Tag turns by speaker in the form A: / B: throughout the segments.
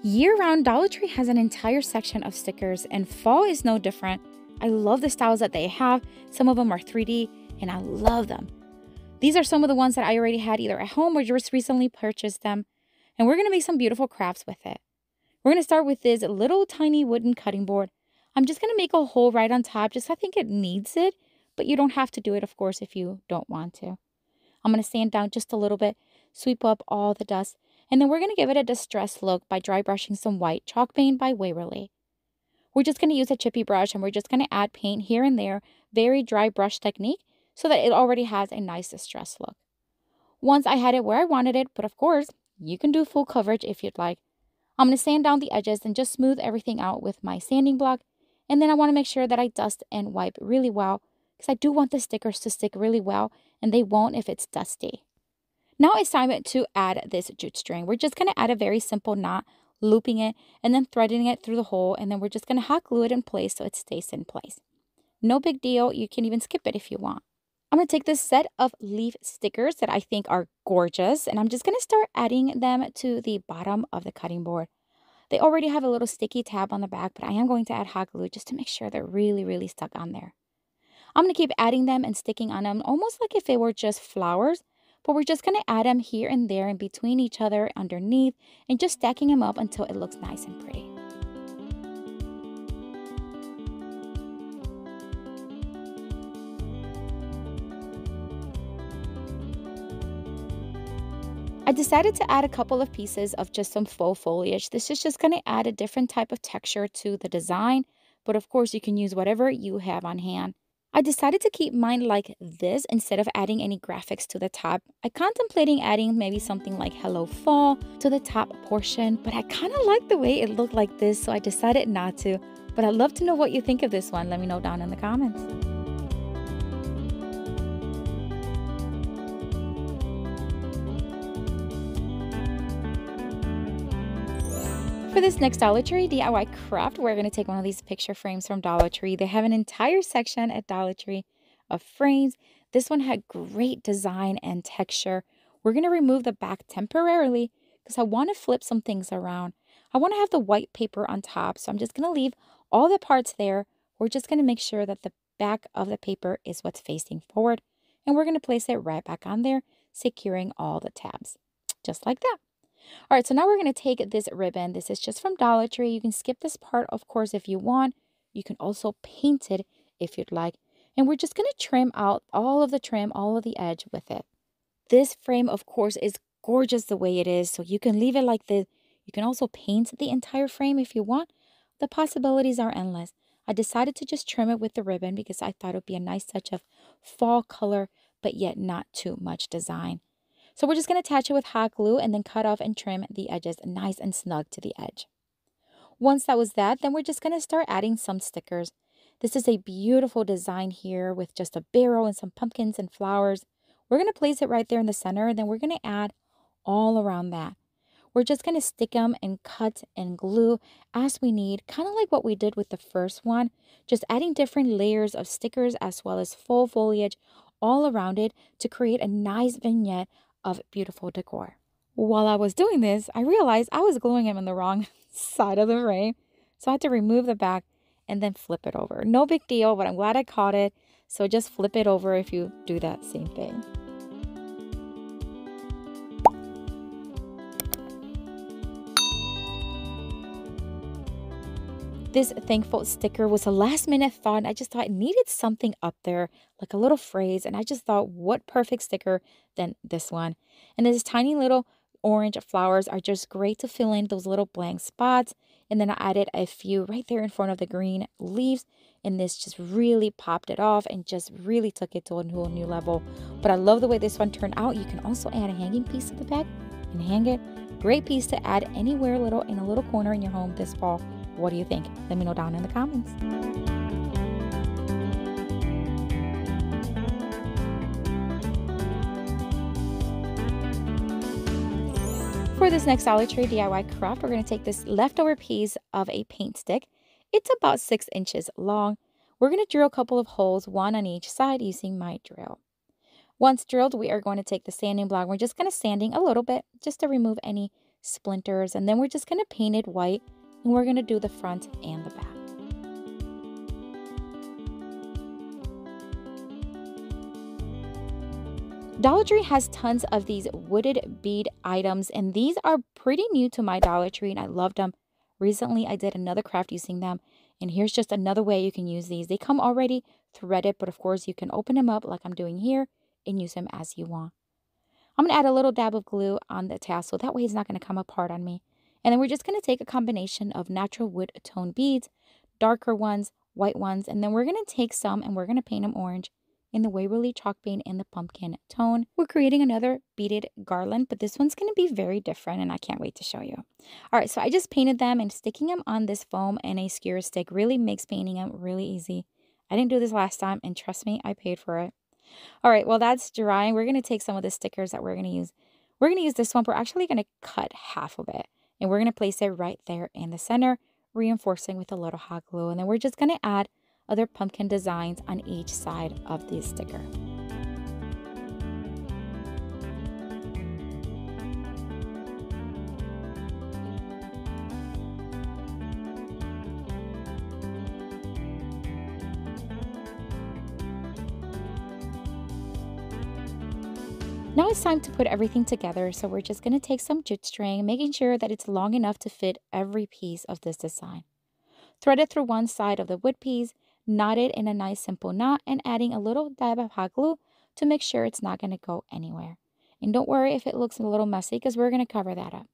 A: Year-round, Dollar Tree has an entire section of stickers, and fall is no different. I love the styles that they have. Some of them are 3D, and I love them. These are some of the ones that I already had either at home or just recently purchased them. And we're going to make some beautiful crafts with it. We're going to start with this little tiny wooden cutting board. I'm just going to make a hole right on top, just I think it needs it, but you don't have to do it, of course, if you don't want to. I'm going to sand down just a little bit, sweep up all the dust, and then we're going to give it a distressed look by dry brushing some white chalk paint by Waverly. We're just going to use a chippy brush and we're just going to add paint here and there, very dry brush technique, so that it already has a nice distressed look. Once I had it where I wanted it, but of course, you can do full coverage if you'd like. I'm going to sand down the edges and just smooth everything out with my sanding block. And then I want to make sure that I dust and wipe really well, because I do want the stickers to stick really well, and they won't if it's dusty. Now it's time to add this jute string. We're just going to add a very simple knot, looping it, and then threading it through the hole, and then we're just going to hot glue it in place so it stays in place. No big deal. You can even skip it if you want. I'm going to take this set of leaf stickers that I think are gorgeous, and I'm just going to start adding them to the bottom of the cutting board. They already have a little sticky tab on the back, but I am going to add hot glue just to make sure they're really stuck on there. I'm going to keep adding them and sticking on them almost like if it were just flowers, but we're just going to add them here and there in between each other, underneath, and just stacking them up until it looks nice and pretty. I decided to add a couple of pieces of just some faux foliage. This is just going to add a different type of texture to the design, but of course you can use whatever you have on hand. I decided to keep mine like this instead of adding any graphics to the top. I contemplating adding maybe something like Hello Fall to the top portion, but I kind of like the way it looked like this, so I decided not to. But I'd love to know what you think of this one. Let me know down in the comments. For this next Dollar Tree DIY craft, we're going to take one of these picture frames from Dollar Tree. They have an entire section at Dollar Tree of frames. This one had great design and texture. We're going to remove the back temporarily because I want to flip some things around. I want to have the white paper on top, so I'm just going to leave all the parts there. We're just going to make sure that the back of the paper is what's facing forward, and we're going to place it right back on there, securing all the tabs, just like that. All right, so now we're going to take this ribbon. This is just from Dollar Tree. You can skip this part, of course, if you want. You can also paint it if you'd like. And we're just going to trim out all of the trim, all of the edge with it. This frame, of course, is gorgeous the way it is, so you can leave it like this. You can also paint the entire frame if you want. The possibilities are endless. I decided to just trim it with the ribbon because I thought it would be a nice touch of fall color, but yet not too much design. So we're just going to attach it with hot glue and then cut off and trim the edges nice and snug to the edge. Once that was that, then we're just going to start adding some stickers. This is a beautiful design here with just a barrel and some pumpkins and flowers. We're going to place it right there in the center, and then we're going to add all around that. We're just going to stick them and cut and glue as we need, kind of like what we did with the first one, just adding different layers of stickers as well as full foliage all around it to create a nice vignette of beautiful decor. While I was doing this, I realized I was gluing them in the wrong side of the frame, so I had to remove the back and then flip it over. No big deal, but I'm glad I caught it, so just flip it over if you do that same thing. This thankful sticker was a last minute thought, and I just thought it needed something up there, like a little phrase, and I just thought what perfect sticker than this one. And this tiny little orange flowers are just great to fill in those little blank spots. And then I added a few right there in front of the green leaves, and this just really popped it off and just really took it to a whole new level. But I love the way this one turned out. You can also add a hanging piece to the back and hang it. Great piece to add anywhere little in a little corner in your home this fall. What do you think? Let me know down in the comments. For this next Dollar Tree DIY craft, we're going to take this leftover piece of a paint stick. It's about 6 inches long. We're going to drill a couple of holes, one on each side, using my drill. Once drilled, we are going to take the sanding block. We're just going to sanding a little bit just to remove any splinters, and then we're just going to paint it white, and we're going to do the front and the back. Dollar Tree has tons of these wooded bead items, and these are pretty new to my Dollar Tree, and I loved them. Recently, I did another craft using them, and here's just another way you can use these. They come already threaded, but of course, you can open them up like I'm doing here and use them as you want. I'm going to add a little dab of glue on the tassel. That way, it's not going to come apart on me. And then we're just going to take a combination of natural wood tone beads, darker ones, white ones, and then we're going to take some and we're going to paint them orange in the Waverly chalk paint in the pumpkin tone. We're creating another beaded garland, but this one's going to be very different and I can't wait to show you. All right, so I just painted them, and sticking them on this foam and a skewer stick really makes painting them really easy. I didn't do this last time, and trust me, I paid for it. All right, well, that's drying. We're going to take some of the stickers that we're going to use. We're going to use this one. We're actually going to cut half of it, and we're going to place it right there in the center, reinforcing with a little hot glue. And then we're just going to add other pumpkin designs on each side of the sticker. Now it's time to put everything together, so we're just going to take some jute string, making sure that it's long enough to fit every piece of this design. Thread it through one side of the wood piece, knot it in a nice simple knot, and adding a little dab of hot glue to make sure it's not going to go anywhere. And don't worry if it looks a little messy, because we're going to cover that up.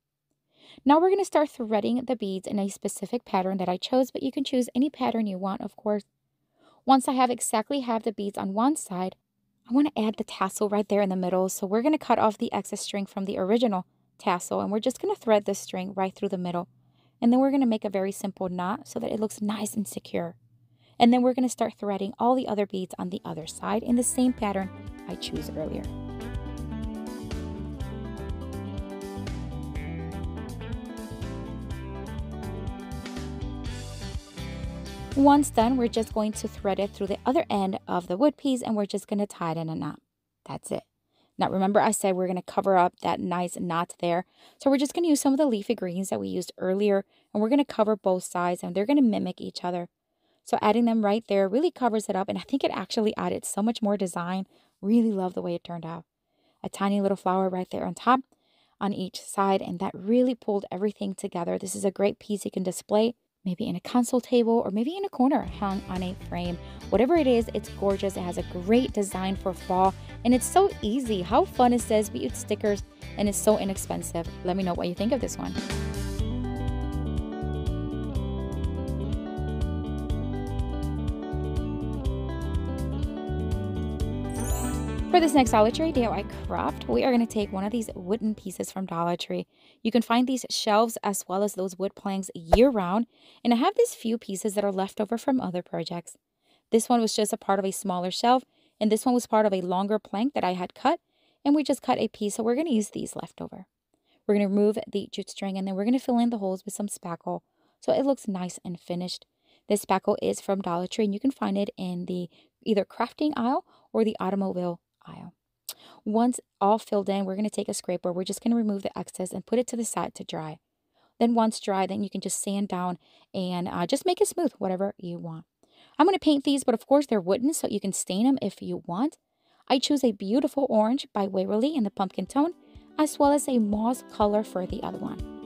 A: Now we're going to start threading the beads in a specific pattern that I chose, but you can choose any pattern you want, of course. Once I have exactly half the beads on one side, I want to add the tassel right there in the middle, so we're going to cut off the excess string from the original tassel, and we're just going to thread this string right through the middle. And then we're going to make a very simple knot so that it looks nice and secure. And then we're going to start threading all the other beads on the other side in the same pattern I chose earlier. Once done, we're just going to thread it through the other end of the wood piece, and we're just going to tie it in a knot. That's it. Now remember, I said we're going to cover up that nice knot there. So we're just going to use some of the leafy greens that we used earlier, and we're going to cover both sides, and they're going to mimic each other. So adding them right there really covers it up, and I think it actually added so much more design. Really love the way it turned out. A tiny little flower right there on top on each side, and that really pulled everything together. This is a great piece you can display maybe in a console table or maybe in a corner hung on a frame. Whatever it is, it's gorgeous. It has a great design for fall, and it's so easy. How fun is this? We use stickers, and it's so inexpensive. Let me know what you think of this one. For this next Dollar Tree DIY craft, we are going to take one of these wooden pieces from Dollar Tree. You can find these shelves as well as those wood planks year-round, and I have these few pieces that are left over from other projects. This one was just a part of a smaller shelf, and this one was part of a longer plank that I had cut, and we just cut a piece, so we're going to use these left over. We're going to remove the jute string, and then we're going to fill in the holes with some spackle so it looks nice and finished. This spackle is from Dollar Tree, and you can find it in the either crafting aisle or the automobile aisle. Once all filled in, we're going to take a scraper. We're just going to remove the excess and put it to the side to dry. Then once dry, then you can just sand down and just make it smooth, whatever you want. I'm going to paint these, but of course they're wooden, so you can stain them if you want. I choose a beautiful orange by Waverly in the pumpkin tone, as well as a moss color for the other one.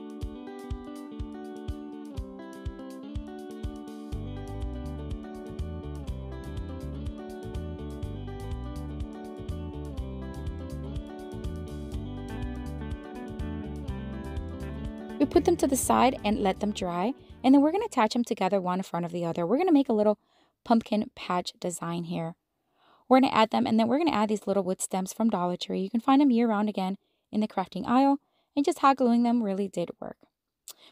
A: We put them to the side and let them dry, and then we're going to attach them together one in front of the other. We're going to make a little pumpkin patch design here. We're going to add them, and then we're going to add these little wood stems from Dollar Tree. You can find them year-round again in the crafting aisle, and just hot gluing them really did work.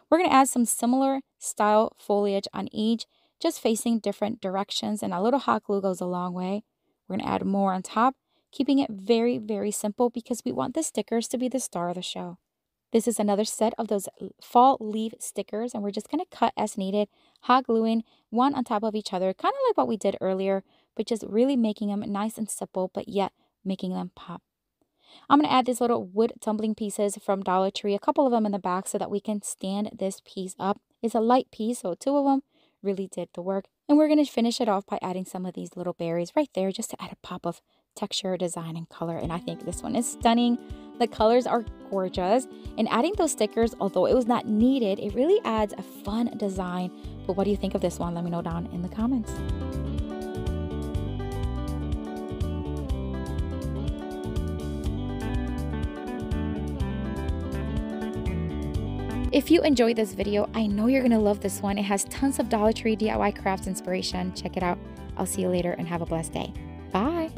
A: We're going to add some similar style foliage on each, just facing different directions, and a little hot glue goes a long way. We're going to add more on top, keeping it very, very simple because we want the stickers to be the star of the show. This is another set of those fall leaf stickers, and we're just going to cut as needed, hot gluing one on top of each other, kind of like what we did earlier, but just really making them nice and simple, but yet making them pop. I'm going to add these little wood tumbling pieces from Dollar Tree, a couple of them in the back so that we can stand this piece up. It's a light piece, so 2 of them really did the work. And we're going to finish it off by adding some of these little berries right there just to add a pop of texture, design, and color. And I think this one is stunning. The colors are gorgeous. And adding those stickers, although it was not needed, it really adds a fun design. But what do you think of this one? Let me know down in the comments. If you enjoyed this video, I know you're going to love this one. It has tons of Dollar Tree DIY crafts inspiration. Check it out. I'll see you later and have a blessed day. Bye.